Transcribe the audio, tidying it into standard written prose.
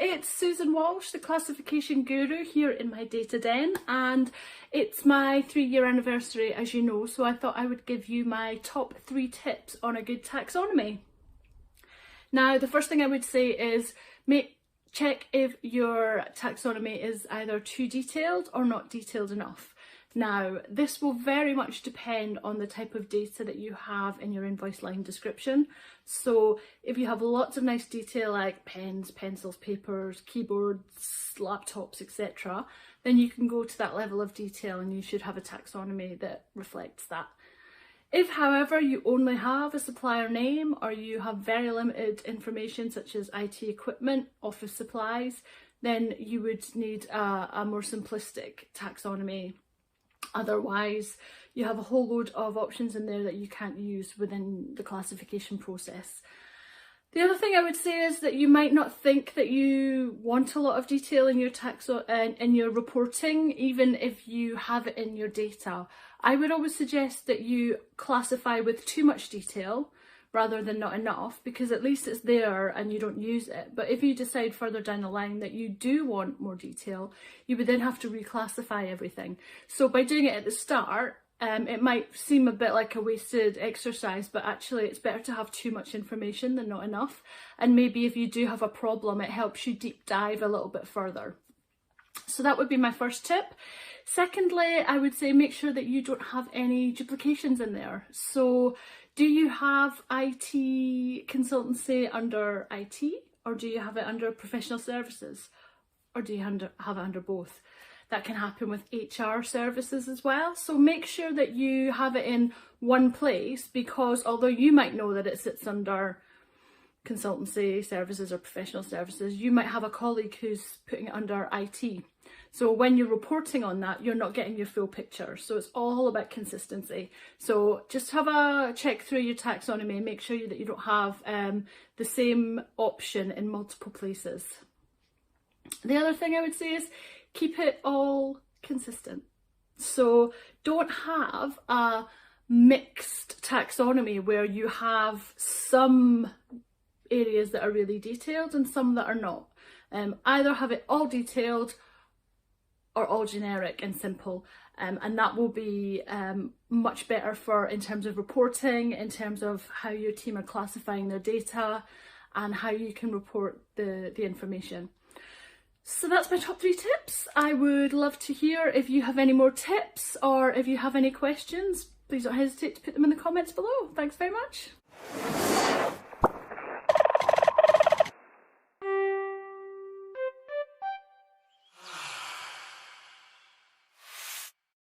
it's Susan Walsh, the classification guru here in my data den, and it's my 3-year anniversary, as you know, so I thought I would give you my top 3 tips on a good taxonomy. Now, the first thing I would say is check if your taxonomy is either too detailed or not detailed enough. Now, this will very much depend on the type of data that you have in your invoice line description. So if you have lots of nice detail like pens, pencils, papers, keyboards, laptops, etc., then you can go to that level of detail and you should have a taxonomy that reflects that. If, however, you only have a supplier name or you have very limited information such as IT equipment, office supplies, then you would need a more simplistic taxonomy. Otherwise, you have a whole load of options in there that you can't use within the classification process. The other thing I would say is that you might not think that you want a lot of detail in your in your reporting, even if you have it in your data. I would always suggest that you classify with too much detail rather than not enough, because at least it's there and you don't use it. But if you decide further down the line that you do want more detail, you would then have to reclassify everything. So by doing it at the start, it might seem a bit like a wasted exercise, but actually it's better to have too much information than not enough. And maybe if you do have a problem, it helps you deep dive a little bit further. So that would be my first tip. Secondly, I would say make sure that you don't have any duplications in there. So do you have IT consultancy under IT, or do you have it under professional services, or do you have it under both? That can happen with HR services as well. So make sure that you have it in one place, because although you might know that it sits under consultancy services or professional services, you might have a colleague who's putting it under IT. So when you're reporting on that, you're not getting your full picture. So it's all about consistency. So just have a check through your taxonomy and make sure that you don't have the same option in multiple places. The other thing I would say is keep it all consistent. So don't have a mixed taxonomy where you have some areas that are really detailed and some that are not. Either have it all detailed or all generic and simple, and that will be much better in terms of reporting, in terms of how your team are classifying their data and how you can report the information. So that's my top 3 tips. I would love to hear if you have any more tips or if you have any questions. Please don't hesitate to put them in the comments below. Thanks very much.